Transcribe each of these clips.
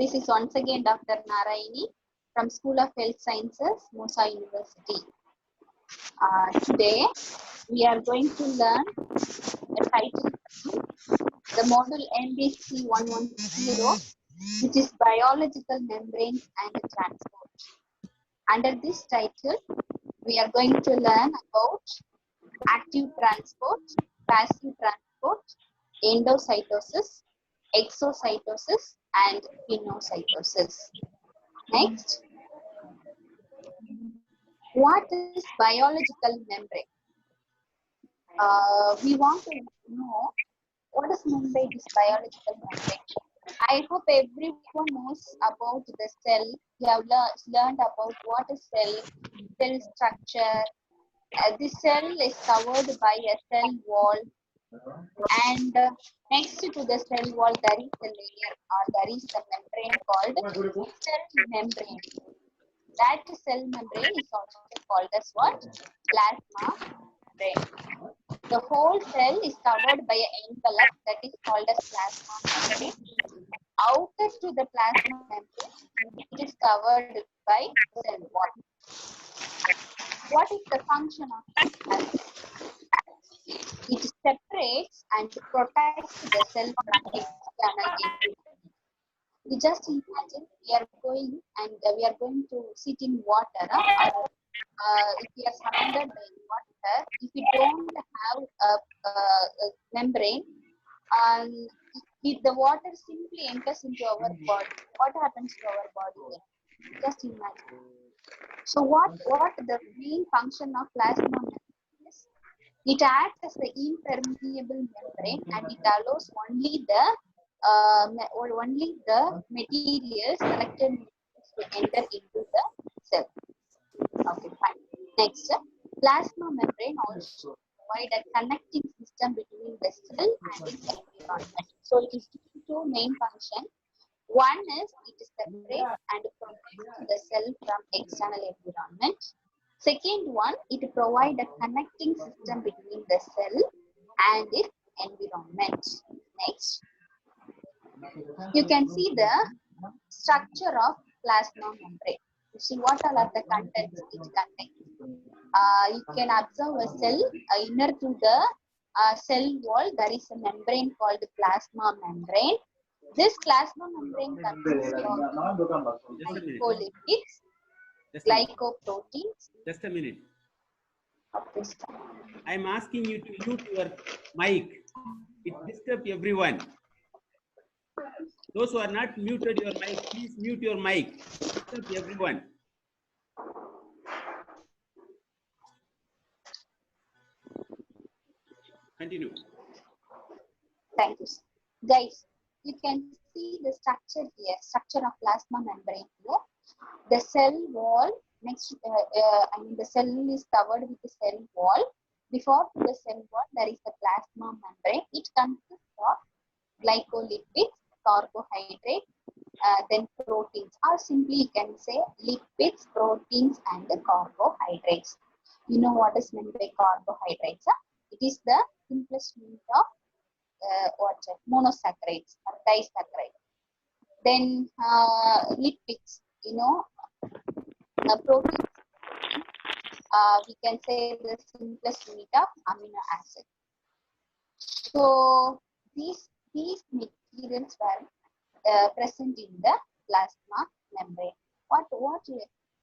This is once again Dr. Narayani from School of Health Sciences, Musa University. Today, we are going to learn the title the module MBC 110, which is Biological Membranes and Transport. Under this title, we are going to learn about active transport, passive transport, endocytosis, exocytosis, and pinocytosis. Next, what is biological membrane? We want to know what is meant by this biological membrane. I hope everyone knows about the cell. You have learned about what is cell structure. This cell is covered by a cell wall, and next to the cell wall there is a layer or there is a membrane called cell membrane. That cell membrane is also called as what? Plasma membrane. The whole cell is covered by an envelope that is called as plasma membrane. Outer to the plasma membrane, it is covered by cell wall. What is the function of this plasma? It separates and protects the cell from external environment. We just imagine we are going to sit in water, or if we are surrounded by water, if we don't have a membrane, if the water simply enters into our body, what happens to our body? Just imagine. So what the main function of plasma membrane is? It acts as the impermeable membrane, and it allows only the materials selected to enter into the cell. Okay, fine. Next, plasma membrane also provide a connecting system between the cell and its environment. So it is two main functions. One is it separates and protects the cell from external environment. Second one, it provides a connecting system between the cell and its environment. Next, you can see the structure of plasma membrane. You see what all are the contents it contains. You can observe a cell inner to the cell wall. There is a membrane called plasma membrane. This plasma membrane consists of glycolipids, glycoproteins. Just a minute. I'm asking you to mute your mic. It disturbs everyone. Those who are not muted your mic, please mute your mic. It disturbs everyone. Continue. Thank you. Guys, you can see the structure here, structure of plasma membrane here. The cell wall, the cell is covered with the cell wall. Before the cell wall, there is the plasma membrane. It consists of glycolipids, carbohydrates, then proteins, or simply you can say lipids, proteins, and the carbohydrates. You know what is meant by carbohydrates? It is the simplest unit of monosaccharides or disaccharides. Then lipids, proteins, we can say the simplest unit of amino acid. So these materials were present in the plasma membrane. What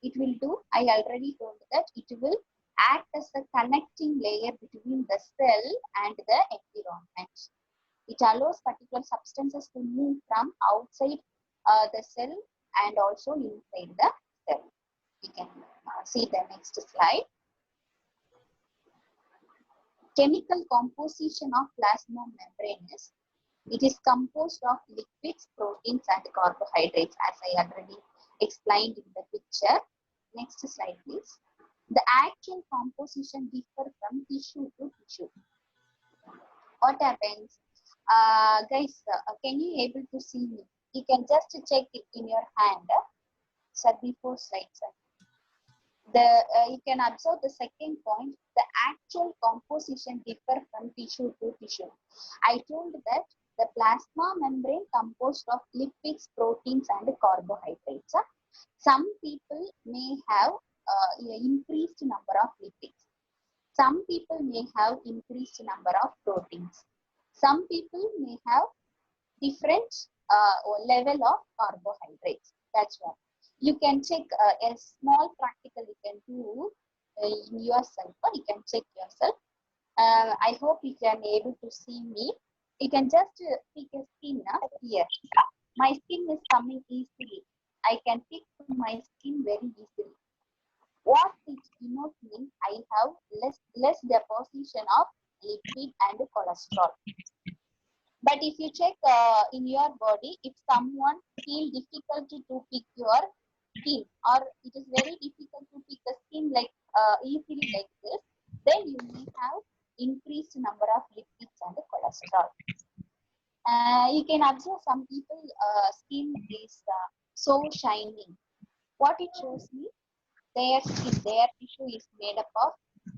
it will do? I already told that it will act as a connecting layer between the cell and the environment. It allows particular substances to move from outside the cell and also inside the cell. We can see the next slide. Chemical composition of plasma membrane is, it is composed of lipids, proteins, and carbohydrates, as I already explained in the picture. Next slide, please. The actual composition differs from tissue to tissue. What happens? Guys, can you able to see me? You can just check it in your hand. Sir, before slide, sir. You can observe the second point. The actual composition differs from tissue to tissue. I told that the plasma membrane composed of lipids, proteins, and carbohydrates. Some people may have increased number of lipids. Some people may have increased number of proteins. Some people may have different level of carbohydrates. That's why you can check a small practical you can do in yourself, or you can check yourself. I hope you can able to see me. You can just pick a skin here. My skin is coming easily. I can pick my skin very easily. What it denotes means I have less deposition of lipid and cholesterol. But if you check in your body, if someone feel difficult to pick your skin, or it is very difficult to pick the skin like easily like this, then you may have increased number of lipids and cholesterol. You can observe some people skin is so shining. What it shows me, their skin, their tissue is made up of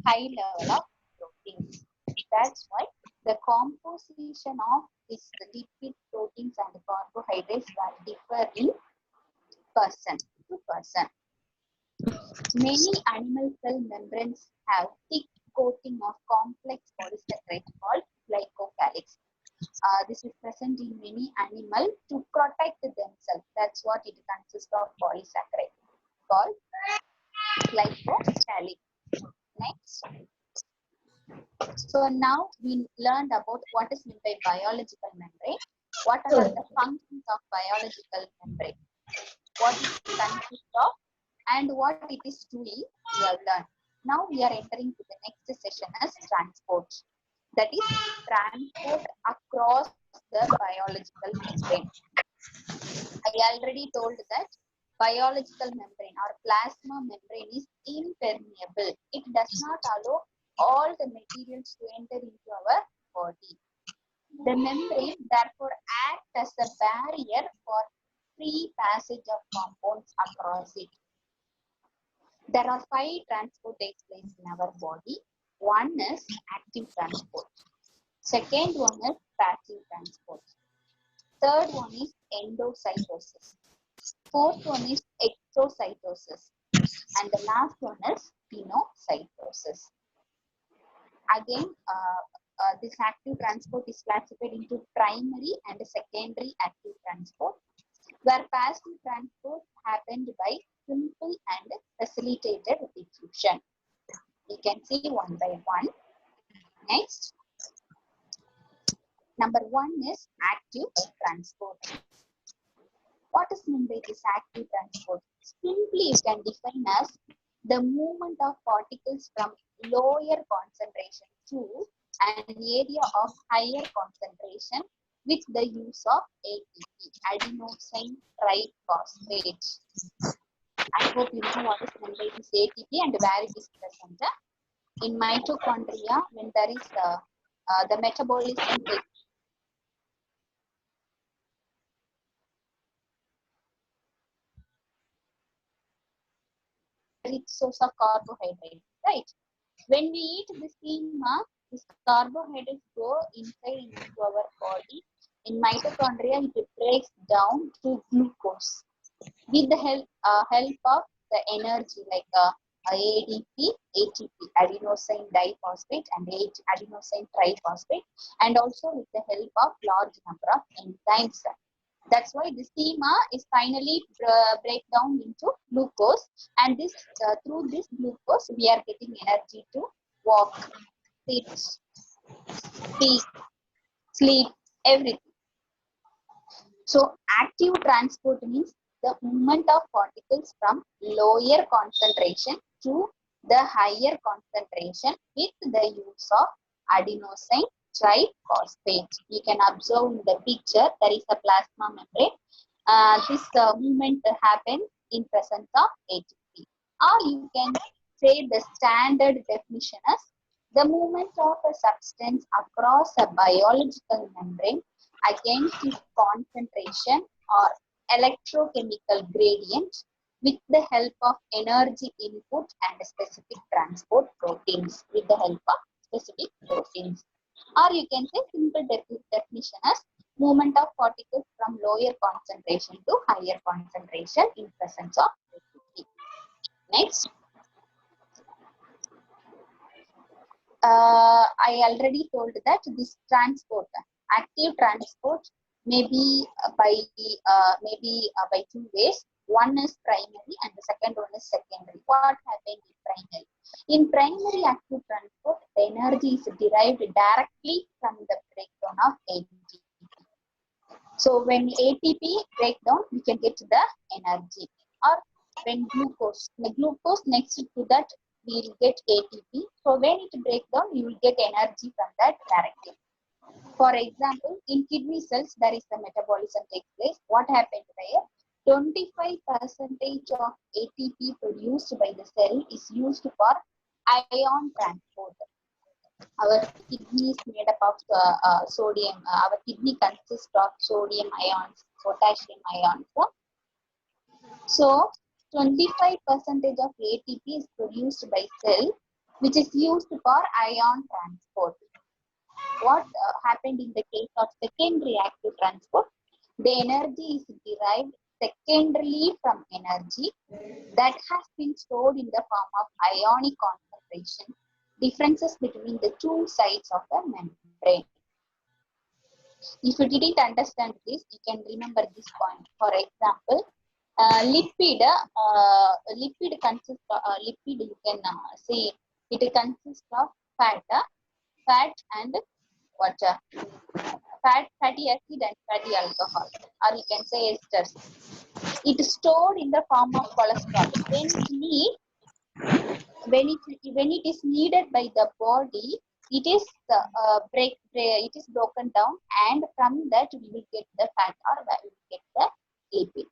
high level of proteins. That's why the composition of this lipid, proteins, and carbohydrates will differ in person to person. Many animal cell membranes have thick coating of complex polysaccharide called glycocalyx. This is present in many animals to protect themselves. That's what it consists of, polysaccharide called glycocalyx. Next. So now we learned about what is meant by biological membrane, what are the functions of biological membrane, what it consists of, and what it is doing, we have learned. Now we are entering to the next session as transport. That is transport across the biological membrane. I already told that biological membrane or plasma membrane is impermeable. It does not allow all the materials to enter into our body. The membrane therefore acts as a barrier for free passage of compounds across it. There are 5 transport takes place in our body. One is active transport. Second one is passive transport. Third one is endocytosis. Fourth one is exocytosis. And the last one is pinocytosis. Again, this active transport is classified into primary and secondary active transport, where passive transport happened by simple and facilitated diffusion. We can see one by one. Next. Number 1 is active transport. What is meant by this active transport? Simply you can define as the movement of particles from lower concentration to an area of higher concentration with the use of ATP, adenosine triphosphate. I hope you know what is meant by this ATP and where it is present. In mitochondria, when there is the metabolism takes rich source of carbohydrate, right? When we eat this schema, these carbohydrates go inside into our body. In mitochondria, it breaks down to glucose with the help of the energy like ADP, ATP, adenosine diphosphate, and adenosine triphosphate, and also with the help of large number of enzymes. That's why the schema is finally break down into glucose, and this through this glucose we are getting energy to walk, sit, speak, sleep, everything. So active transport means the movement of particles from lower concentration to the higher concentration with the use of adenosine triphosphate. You can observe in the picture there is a plasma membrane. This movement happens in presence of ATP. Or you can say the standard definition as the movement of a substance across a biological membrane against its concentration or electrochemical gradient with the help of energy input and specific transport proteins, with the help of specific proteins. Or you can say simple definition as movement of particles from lower concentration to higher concentration in presence of ATP. Next, I already told that this transport, active transport, may be by two ways. One is primary and the second one is secondary. What happened in primary? In primary active transport, the energy is derived directly from the breakdown of ATP. So when ATP breakdown, we can get the energy. Or when the glucose next to that, we will get ATP. So when it breaks down, you will get energy from that directly. For example, in kidney cells, there is a metabolism takes place. What happened there? 25% of ATP produced by the cell is used for ion transport. Our kidney is made up of sodium. Our kidney consists of sodium ions, potassium ions. So 25% of ATP is produced by cell, which is used for ion transport. What happened in the case of secondary active transport? The energy is derived secondarily from energy that has been stored in the form of ionic concentration. Differences between the two sides of the membrane. If you didn't understand this, you can remember this point. For example, lipid consists of lipid. You can say it consists of fat and water, fatty acid and fatty alcohol, or you can say esters. It is stored in the form of cholesterol. When it is needed by the body, it is it is broken down, and from that we will get the fat or we will get the lipid.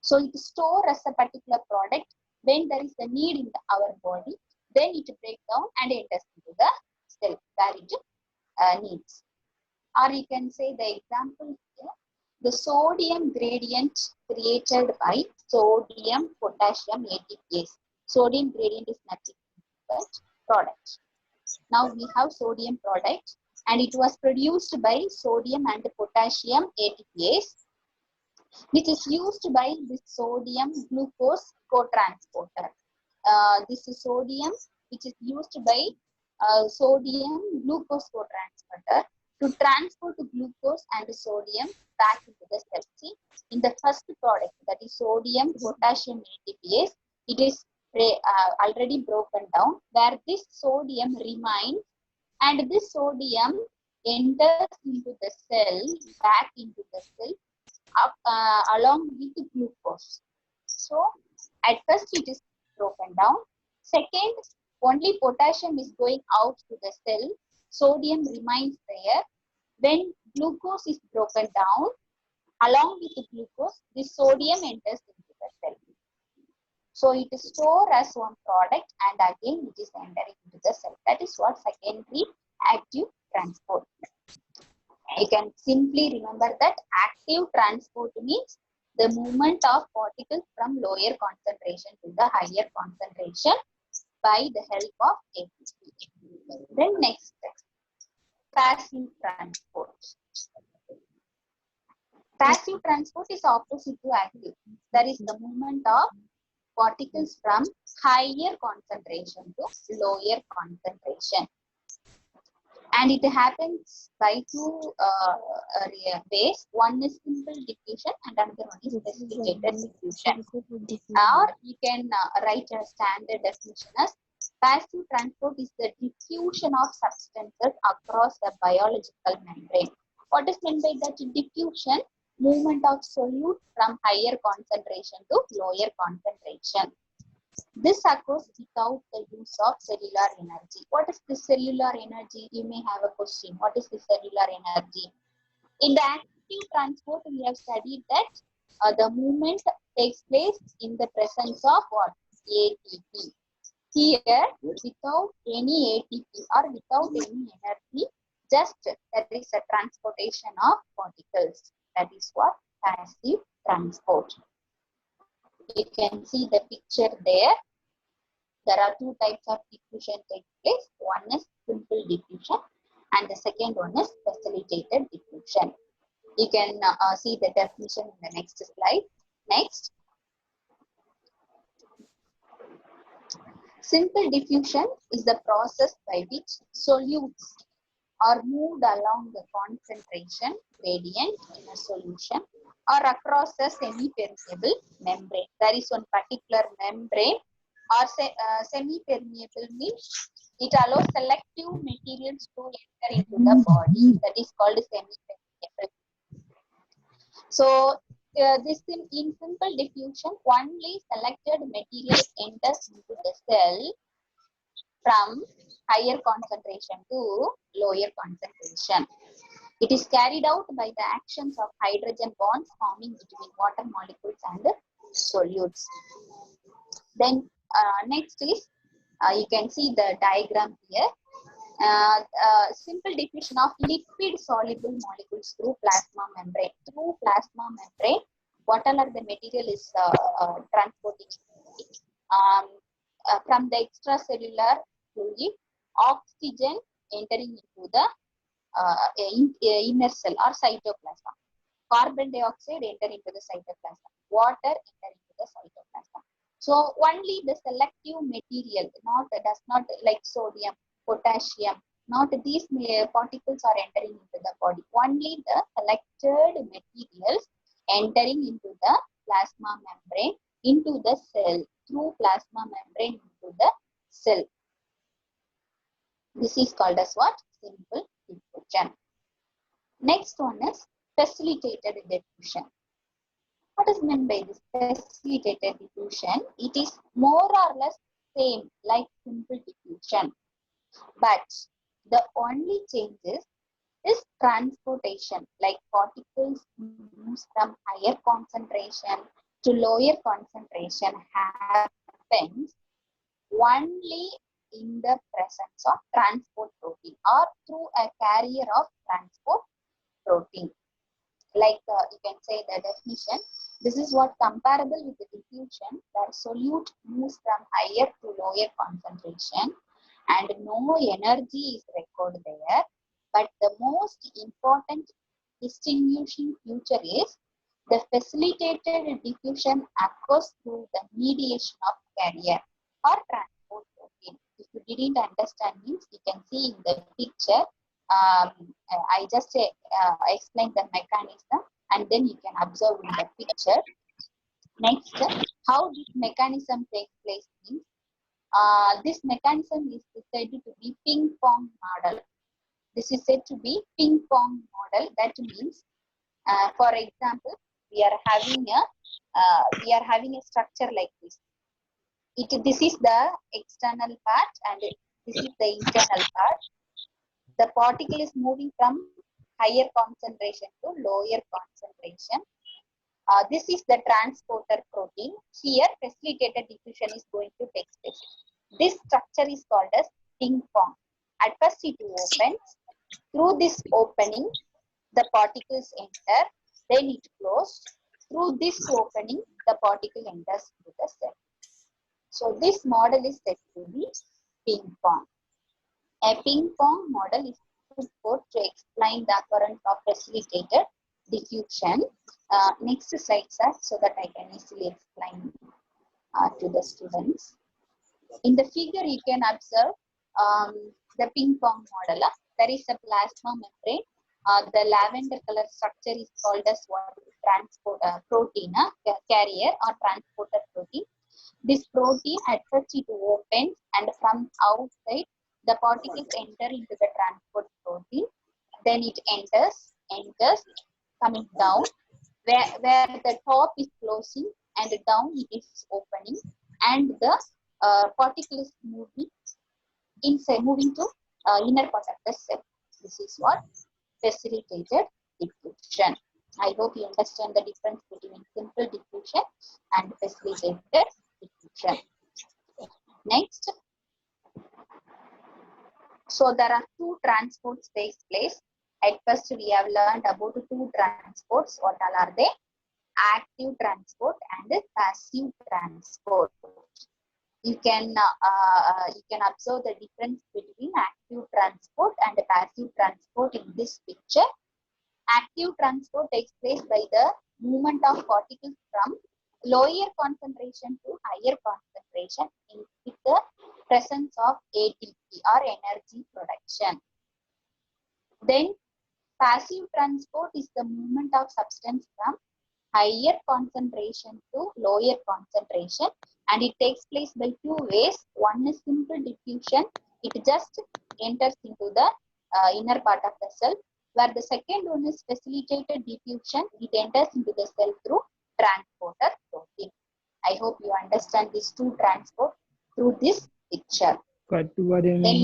So it is stored as a particular product. When there is a need in our body, then it breaks down and enters into the cell where it needs. Or you can say the example here, the sodium gradient created by sodium potassium ATPase. Sodium gradient is nothing but product. Now we have sodium product, and it was produced by sodium and potassium ATPase, which is used by the sodium glucose co-transporter. This is sodium which is used by sodium glucose co-transporter to transport glucose and sodium back into the cell. See, in the first product, that is sodium potassium ATPase, it is already broken down, where this sodium remains, and this sodium enters into the cell, back into the cell, along with glucose. So at first it is broken down. Second, only potassium is going out to the cell. Sodium remains there. When glucose is broken down, along with the glucose, the sodium enters into the cell. So it is stored as one product, and again it is entering into the cell. That is what secondary active transport. You can simply remember that active transport means the movement of particles from lower concentration to the higher concentration by the help of ATP. Then next, passive transport. Passive transport is opposite to active. There is the movement of particles from higher concentration to lower concentration. And it happens by two ways. One is simple diffusion and another one is precipitated diffusion. Or you can write a standard definition as passive transport is the diffusion of substances across the biological membrane. What is meant by that? Diffusion, movement of solute from higher concentration to lower concentration. This occurs without the use of cellular energy. What is the cellular energy? You may have a question. What is the cellular energy? In the active transport, we have studied that the movement takes place in the presence of what? ATP. Here, without any ATP or without any energy, just there is a transportation of particles. That is what? Passive transport. You can see the picture there. There are two types of diffusion take place. One is simple diffusion and the second one is facilitated diffusion. You can see the definition in the next slide. Next, simple diffusion is the process by which solutes are moved along the concentration gradient in a solution or across a semi-permeable membrane. There is one particular membrane or semi-permeable means it allows selective materials to enter into the body. That is called semi-permeable. So this in simple diffusion, only selected material enters into the cell from higher concentration to lower concentration. It is carried out by the actions of hydrogen bonds forming between water molecules and solutes. Then next is, you can see the diagram here. Simple diffusion of lipid soluble molecules through plasma membrane. Through plasma membrane, what all are the material is transporting from the extracellular fluid, oxygen entering into the inner cell or cytoplasm. Carbon dioxide enter into the cytoplasm. Water enter into the cytoplasm. So only the selective material, does not like sodium, potassium, not these particles are entering into the body. Only the selected materials entering into the plasma membrane into the cell through plasma membrane into the cell. This is called as what? Simple diffusion. Next one is facilitated diffusion. What is meant by this facilitated diffusion? It is more or less same like simple diffusion, but the only changes is transportation, like particles moves from higher concentration to lower concentration happens only in the presence of transport protein or through a carrier of transport protein. Like you can say the definition, this is what comparable with the diffusion where solute moves from higher to lower concentration and no energy is recorded there. But the most important distinguishing feature is the facilitated diffusion occurs through the mediation of carrier or transport protein. If you didn't understand means, you can see in the picture. I just explain the mechanism and then you can observe in the picture. Next, how this mechanism takes place means, this mechanism is said to be ping pong model. This is said to be ping pong model. That means, for example, we are having a structure like this. This is the external part and this is the internal part. The particle is moving from higher concentration to lower concentration. This is the transporter protein. Here, facilitated diffusion is going to take place. This structure is called as ping pong. At first, it opens. Through this opening, the particles enter. Then it closes. Through this opening, the particle enters into the cell. So this model is said to be ping pong. A ping pong model is put forth to explain the occurrence of facilitated diffusion. Next slide, sir, so that I can easily explain to the students. In the figure, you can observe the ping pong model. There is a plasma membrane. The lavender color structure is called as what? Transport protein, carrier or transporter protein. This protein at first it opens and from outside the particles enter into the transport protein. Then it enters, coming down, where the top is closing and down it is opening, and the particle is moving inside, moving to inner part of the cell. This is what facilitated diffusion. I hope you understand the difference between simple diffusion and facilitated diffusion. Next, so there are two transports takes place. At first, we have learned about two transports. What all are they? Active transport and passive transport. You can observe the difference between active transport and passive transport in this picture. Active transport takes place by the movement of particles from lower concentration to higher concentration with the presence of ATP or energy production. Then passive transport is the movement of substance from higher concentration to lower concentration, and it takes place by two ways. One is simple diffusion, it just enters into the inner part of the cell, where the second one is facilitated diffusion, it enters into the cell through transporter protein. I hope you understand these two transport through this picture. Then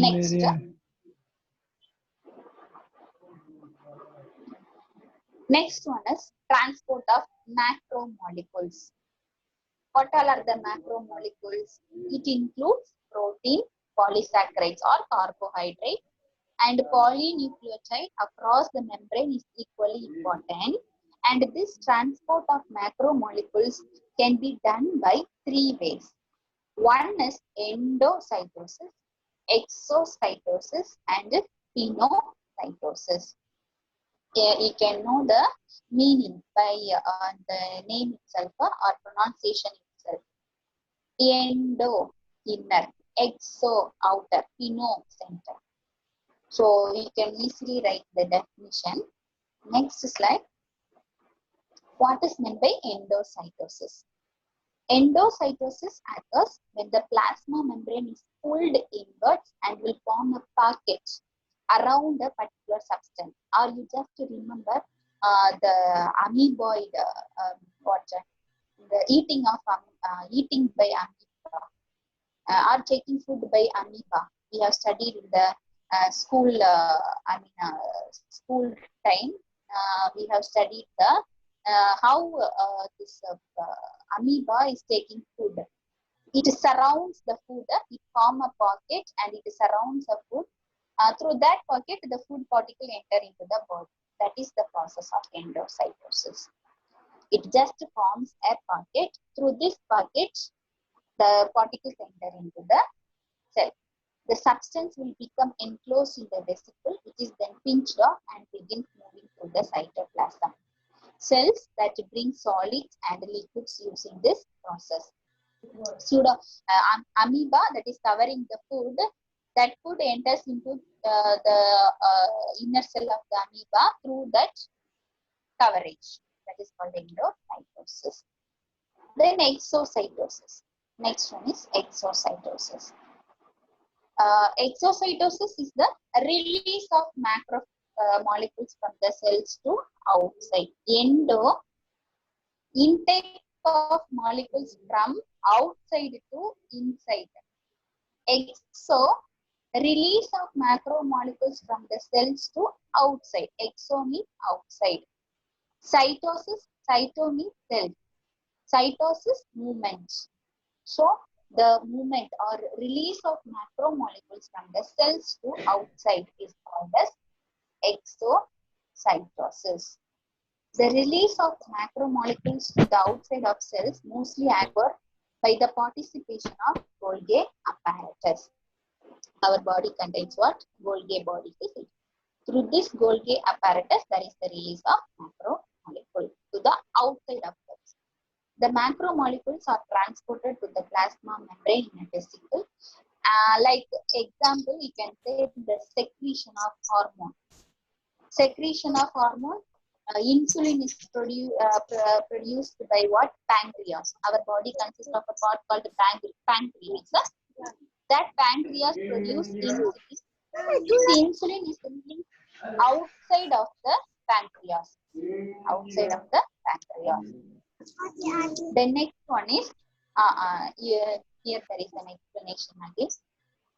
next, next one is transport of macromolecules. What all are the macromolecules? It includes protein, polysaccharides or carbohydrate, and polynucleotide across the membrane is equally important. And this transport of macromolecules can be done by three ways. One is endocytosis, exocytosis, and pinocytosis. You can know the meaning by the name itself or pronunciation itself. Endo, inner, exo, outer, pino, center. So you can easily write the definition. Next slide. What is meant by endocytosis? Endocytosis occurs when the plasma membrane is pulled inwards and will form a pocket around a particular substance. Or you just remember the amoeboid, the eating by amoeba, or taking food by amoeba. We have studied in the school, school time. We have studied the how this amoeba is taking food. It surrounds the food, it forms a pocket and it surrounds the food. Through that pocket, the food particle enter into the body. That is the process of endocytosis. It just forms a pocket. Through this pocket, the particles enter into the cell. The substance will become enclosed in the vesicle, which is then pinched off and begins moving through the cytoplasm. Cells that bring solids and liquids using this process. Amoeba that is covering the food, that food enters into the inner cell of the amoeba through that coverage. That is called endocytosis. Then exocytosis. Next one is exocytosis. Exocytosis is the release of macromolecules from the cells to outside. Endo, intake of molecules from outside to inside. Exo, release of macromolecules from the cells to outside. Exo means outside. Cytosis, cyto means cell. Cytosis, movement. So the movement or release of macromolecules from the cells to outside is called as exocytosis. The release of macromolecules to the outside of cells mostly occur by the participation of Golgi apparatus. Our body contains what? Golgi body. Through this Golgi apparatus, there is the release of macromolecule to the outside of cells. The macromolecules are transported to the plasma membrane in a vesicle. Like example, you can say the secretion of hormone. Secretion of hormone, insulin is produced by what? Pancreas. Our body consists of a part called pancreas. That pancreas produces insulin. This insulin is outside of the pancreas. Outside of the pancreas. The next one is, here there is an explanation again.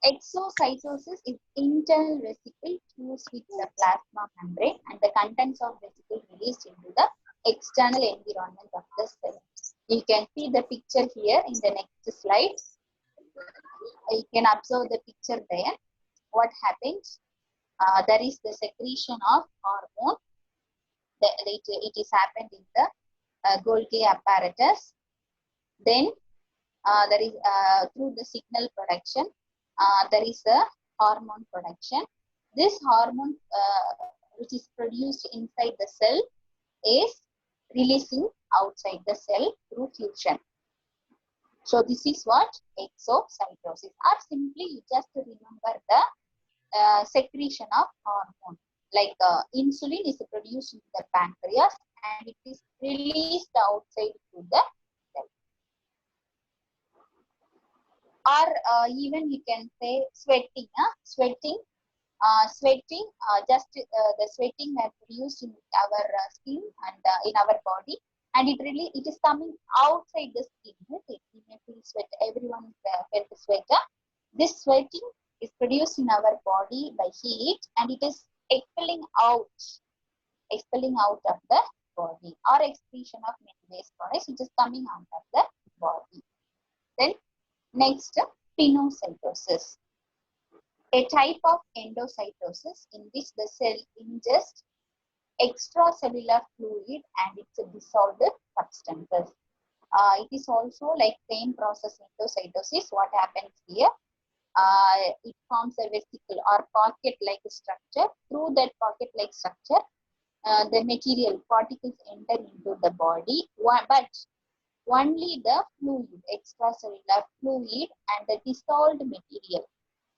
Exocytosis is internal vesicle fused with the plasma membrane and the contents of vesicle released into the external environment of the cell. You can see the picture here in the next slide. You can observe the picture there. What happens? There is the secretion of hormone. It is happened in the Golgi apparatus. Then there is through the signal production, there is a hormone production. This hormone which is produced inside the cell is releasing outside the cell through fusion. So this is what exocytosis, or simply you just remember the secretion of hormone. Like insulin is produced in the pancreas and it is released outside through the cell. Or even you can say sweating. Sweating, the sweating are produced in our skin and in our body, and it is coming outside the skin. Right? You may feel sweat. Everyone felt sweat. This sweating is produced in our body by heat, and it is expelling out of the body, or excretion of many waste products which is coming out of the body. Then next, pinocytosis, a type of endocytosis in which the cell ingests extracellular fluid and its dissolved substances. It is also like same process endocytosis. What happens here? It forms a vesicle or pocket-like structure. Through that pocket-like structure, the material particles enter into the body, but only the fluid, extracellular fluid and the dissolved material,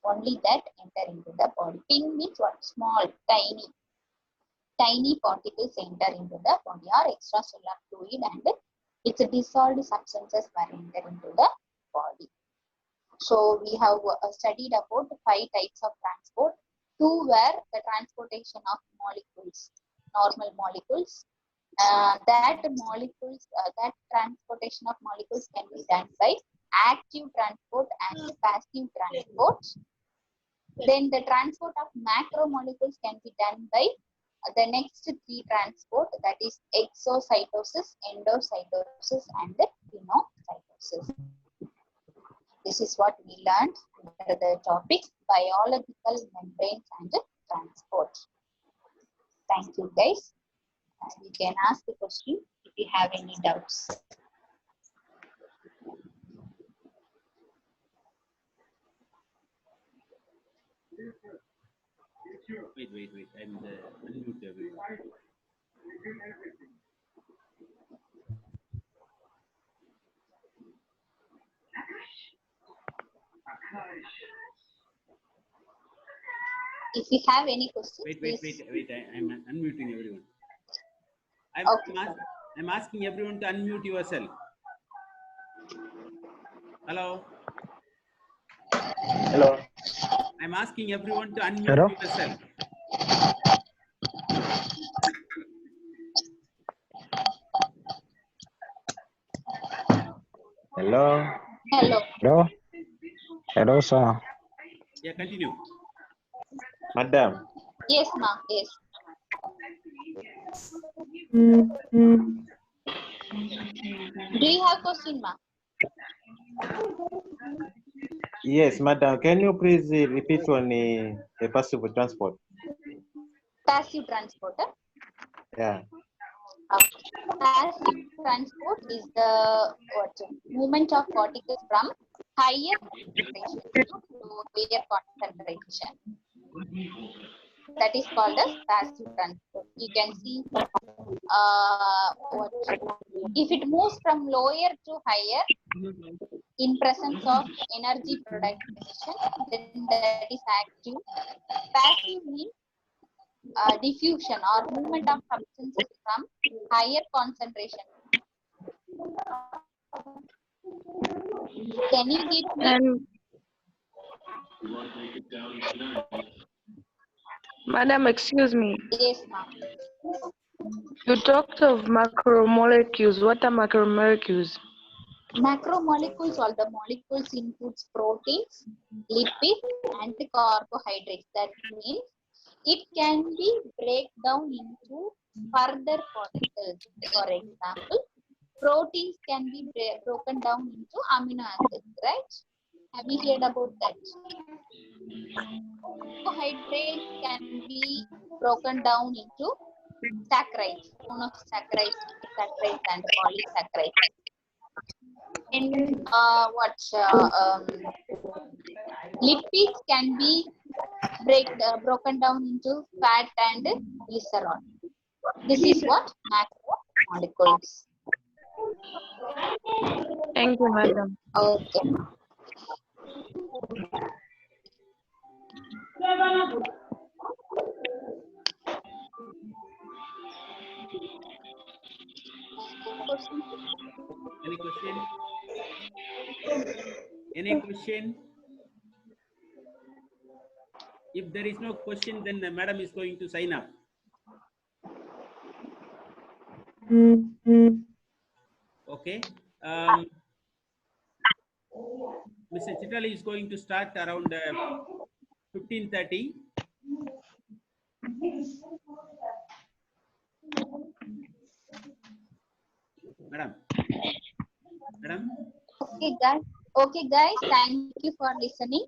only that enter into the body. Pin means what? Small, tiny particles enter into the body, or extracellular fluid and its dissolved substances were enter into the body. So we have studied about 5 types of transport. 2 were the transportation of molecules, normal molecules. That transportation of molecules can be done by active transport and passive transport. Then the transport of macromolecules can be done by the next 3 transport, that is exocytosis, endocytosis and pinocytosis. This is what we learned under the topics biological membranes and transport. Thank you guys. You can ask the question if you have any doubts. Wait. I'm unmute everyone. If you have any questions, Wait. I'm unmuting everyone. Okay. I'm asking everyone to unmute yourself. Hello. Hello. I'm asking everyone to unmute Hello? yourself. Hello. Hello. Hello. Hello, sir. Yeah, continue. Madam. Yes, ma'am. Yes. Do you have question, ma'am? Yes, madam. Can you please repeat on the passive transport? Passive transport. Yeah. Passive transport is the movement of particles from higher concentration to lower concentration. That is called as passive transport. You can see if it moves from lower to higher in presence of energy production, then that is active. Passive means diffusion or movement of substances from higher concentration. Can you get me? Madam, excuse me. Yes, ma'am. You talked of macromolecules. What are macromolecules? Macromolecules, all the molecules includes proteins, lipids, and carbohydrates. That means it can be break down into further particles. For example, proteins can be broken down into amino acids, right? Have you heard about that? Carbohydrates can be broken down into saccharides, monosaccharides, disaccharides, and polysaccharides. And lipids can be broken down into fat and glycerol. This is what macromolecules. Thank you, madam. Okay. Any question? Any question? If there is no question, then the madam is going to sign up. Okay. Mr. Chitali is going to start around 15:30. Madam. Madam. Okay, guys. Thank you for listening.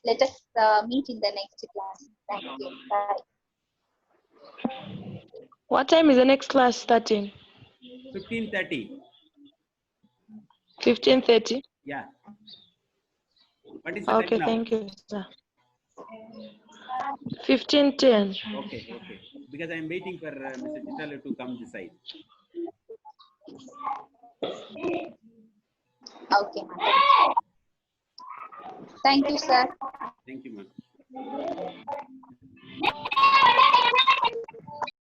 Let us meet in the next class. Thank you. Bye. What time is the next class starting? 15:30. 15:30. Yeah. What is the time Okay, now? thank you, sir. 15:10. Okay. Because I am waiting for Mr. Chitali to come this side. Okay, madam. Thank you, sir. Thank you, ma'am.